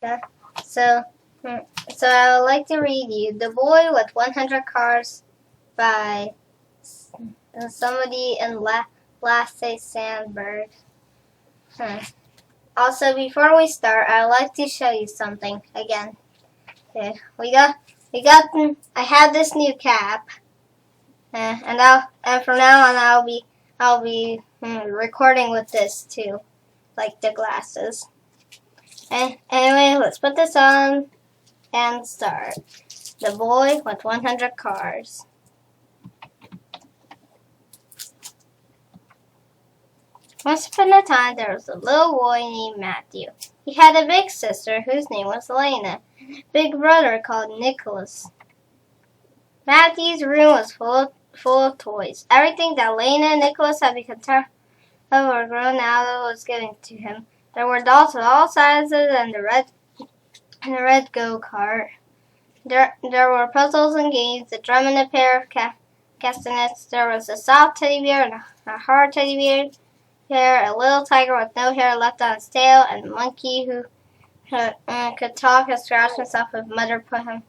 Yeah. So, so I would like to read you "The Boy with 100 Cars" by somebody in Lasse Sandberg. Also, before we start, I'd like to show you something again. Okay, I have this new cap, and from now on, I'll be recording with this too, like the glasses. And anyway, let's put this on and start. The Boy with 100 Cars. Once upon a time, there was a little boy named Matthew. He had a big sister whose name was Elena, big brother called Nicholas. Matthew's room was full of toys. Everything that Elena and Nicholas had become tired of or grown out of was given to him. There were dolls of all sizes and the red go-kart. There were puzzles and games, a drum and a pair of castanets. There was a soft teddy bear and a hard teddy bear. A little tiger with no hair left on his tail, and a monkey who could talk and scratch himself if Mother put him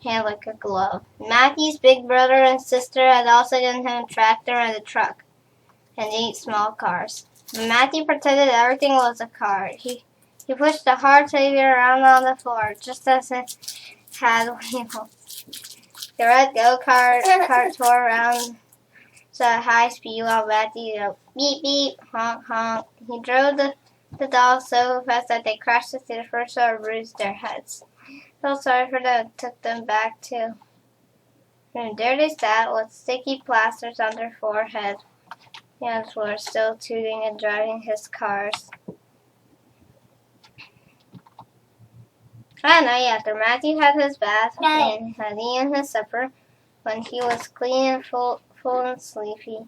hand like a glove. Matthew's big brother and sister had also given him a tractor and a truck, and 8 small cars. Matthew pretended everything was a car. He pushed the hard teddy bear around on the floor, just as it had wheels. The red go-kart tore around at high speed while Matthew yelled, beep beep, honk honk. He drove the dolls so fast that they crashed into the first or bruised their heads. Felt sorry for them and took them back to. And there they sat with sticky plasters on their forehead. Hands were still tooting and driving his cars. That night, after Matthew had his bath and had eaten his supper, when he was clean and full and sleepy,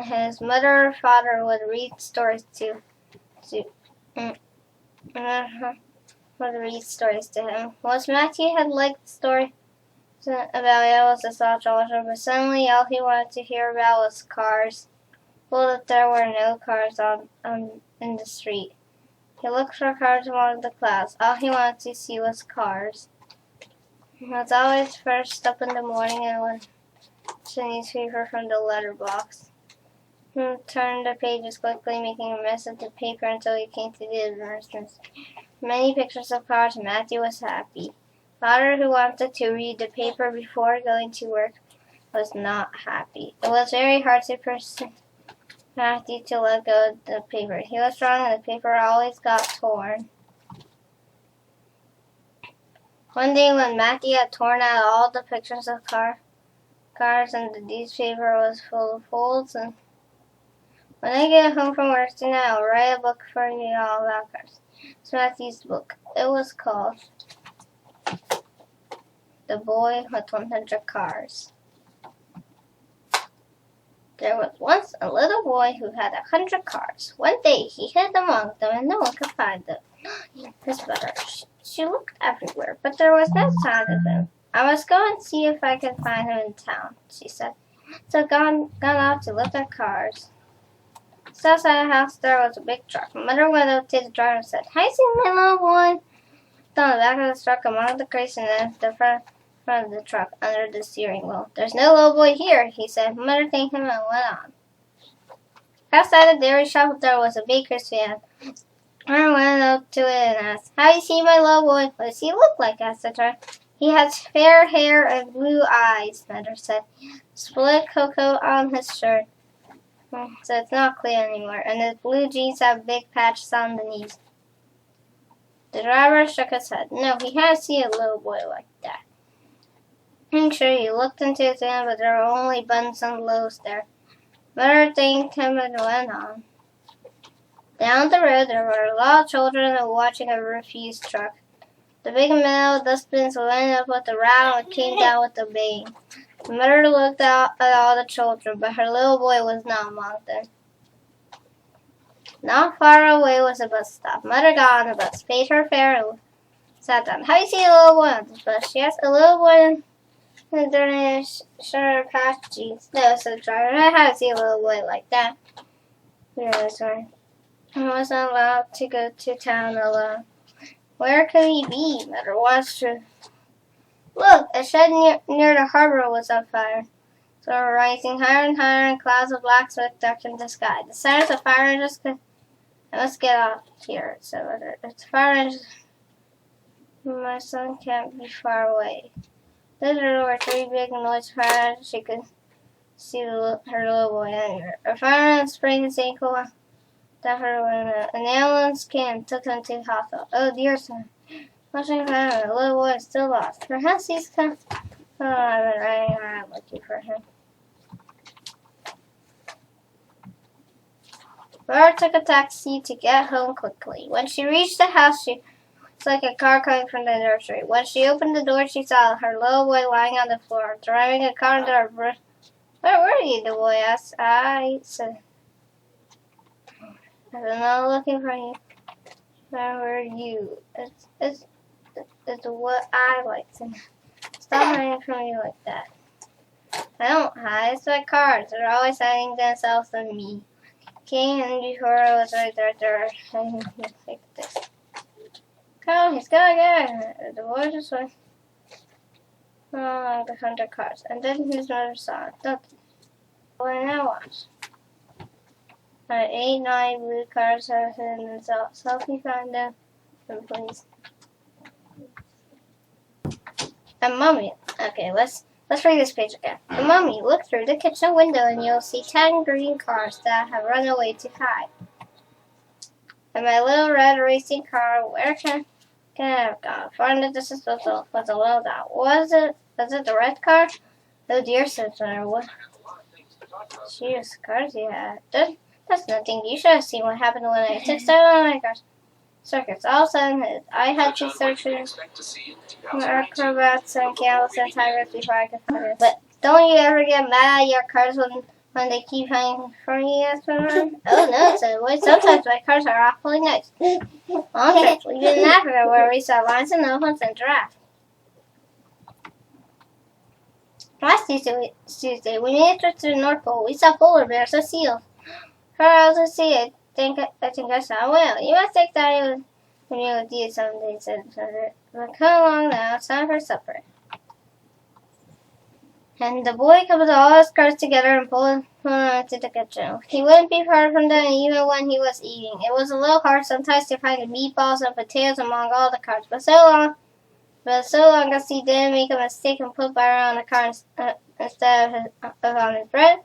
his mother or father would read stories to him. Once Matthew had liked the story about Yellow the Soft Soldier, but suddenly all he wanted to hear about was cars. Well, that there were no cars in the street. He looked for cars among the clouds. All he wanted to see was cars. He was always first up in the morning and would the newspaper from the letterbox. He turned the pages quickly, making a mess of the paper until he came to the advertisements. Many pictures of cars. Matthew was happy. Father, who wanted to read the paper before going to work, was not happy. It was very hard to persuade Matthew to let go of the paper. He was strong and the paper always got torn. One day when Matthew had torn out all the pictures of cars and the newspaper was full of folds, and when I get home from work tonight, I'll write a book for you all about cars. It's Matthew's book. It was called The Boy with 100 Cars. There was once a little boy who had 100 cars. One day he hid among them and no one could find them. His mother, she looked everywhere, but there was no sign of him. I must go and see if I can find him in town, she said. So gone out to look at cars. Just outside the house there was a big truck. Mother went up to the driver and said, "Hi, see my little boy?" On the back of the truck among the crates and then the front of the truck under the steering wheel. "There's no little boy here," he said. Mother thanked him and went on. Outside the dairy shop there was a baker's van. Mother went up to it and asked, "How do you see my little boy?" "What does he look like?" asked the driver. "He has fair hair and blue eyes," Mother said. "Split cocoa on his shirt, so it's not clear anymore, and his blue jeans have big patches on the knees." The driver shook his head. No, he hadn't seen a little boy like that. I'm sure he looked into his hand, but there were only buns and loaves there. Mother thanked him and went on. Down the road there were a lot of children watching a refuse truck. The big metal dustbins went up with a rattle and came down with a bang. The mother looked out at all the children, but her little boy was not among them. Not far away was a bus stop. Mother got on the bus, paid her fare, and sat down. "How do you see a little boy on this bus?" she asked. "A little boy during his shirt patch jeans." "No," said the driver. "I haven't seen a little boy like that." He wasn't allowed to go to town alone. Where could he be? Mother watched her. Look, a shed near the harbor was on fire. So we're rising higher and higher, and clouds of black smoke darkened the sky. The sirens of fire engines could. Let's get off here. So it's fire engines. My son can't be far away. There were three big noise fire engines. She could see her little boy anywhere. A fire engine sprang his ankle that her when an ambulance came and took him to the hospital. Oh dear son. Watching fire, the little boy is still lost. Perhaps he's come. Oh, I've been riding around looking for him. Laura took a taxi to get home quickly. When she reached the house, she was like a car coming from the nursery. When she opened the door, she saw her little boy lying on the floor, driving a car under a bridge. Where were you? The boy asked. I said, I've been all looking for you. Where were you? It's what I like to know. Stop hiding from me like that. I don't hide. It's my cards. They're always hiding themselves from me. King, and before I was right there, and like this. Come, he's gonna get the boy just went the 100 cards, and then his mother saw it. Don't. Well, now watch. 8, 9 blue cards have hidden themselves. Help me find them, please. And Mommy. Okay, let's read this page again. And Mommy, look through the kitchen window and you'll see 10 green cars that have run away to hide. And my little red racing car, where can I have gone? Far in the distance was a little dot. Was it the red car? Oh dear, said Mother. What? Jeez, cars you had. That's nothing. You should have seen what happened when I took 7 of my cars. Circuits. All of a sudden, I had to search for acrobats and camels and tigers before I could find it. But don't you ever get mad at your cars when they keep hiding from you? Oh no, said the boy. Sometimes my cars are awfully nice. On trips, we did in Africa where we saw lions and elephants and giraffes. Last Tuesday, we made a trip to the North Pole. We saw polar bears and seals. Her else to see it. I think I saw a whale. You must take Daddy with me with you someday, said Mother. But come along now, it's time for supper. And the boy covered all his cards together and pulled them into the kitchen. He wouldn't be far from them even when he was eating. It was a little hard sometimes to find the meatballs and potatoes among all the cards, but so long as he didn't make a mistake and put butter on the card instead of on his bread.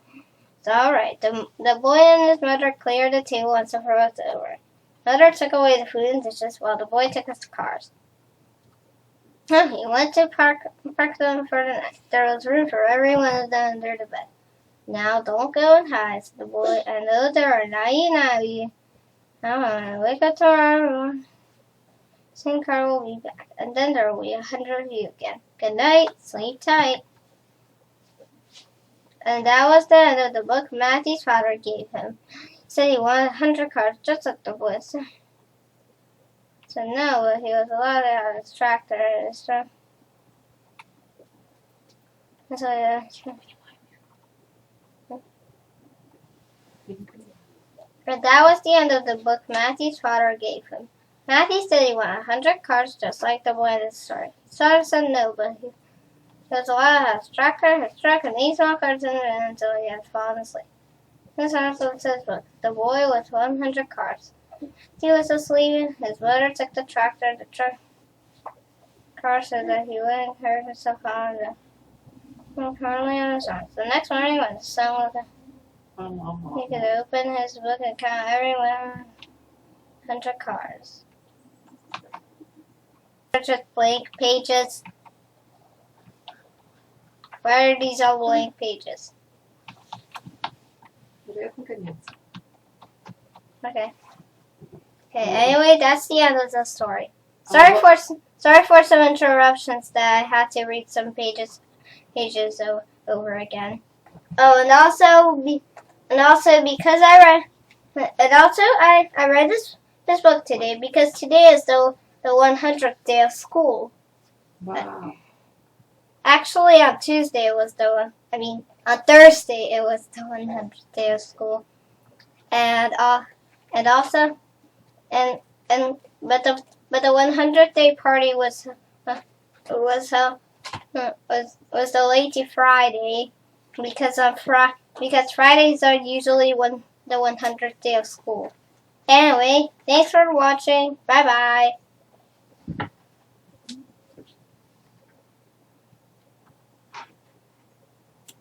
It's all right. The boy and his mother cleared the table and supper was over. Mother took away the food and dishes while the boy took his cars. He went to park them for the night. There was room for every one of them under the bed. Now don't go and hide, said the boy. I know there are 99. Now when I wake up tomorrow morning, same car will be back, and then there will be 100 of you again. Good night. Sleep tight. And that was the end of the book Matthew's father gave him. He said he wanted 100 cards, just like the boy said. So no, but he was allowed to have his tractor and his truck. So yeah. But that was the end of the book Matthew's father gave him. Matthew said he wanted 100 cards, just like the boy in the story. His father said no, but he was allowed to have his tractor, his truck, and 8 small cards in it until he had fallen asleep. This also says book. The boy with 100 cards. He was asleep. His mother took the tractor, the truck car so that he wouldn't hurt himself on currently on his arms. The next morning when the sun was up, he could open his book and count every 100 cards. Just blank pages. Why are these all blank pages? Okay. Anyway, that's the end of the story. Sorry for some interruptions that I had to read some pages over again. Oh, and also because I read this book today because today is the 100th day of school. Wow. Actually, on Tuesday it was on Thursday it was the 100th day of school, and and also and but the 100th day party was the Lazy Friday because Fridays are usually the 100th day of school. Anyway, thanks for watching. Bye bye.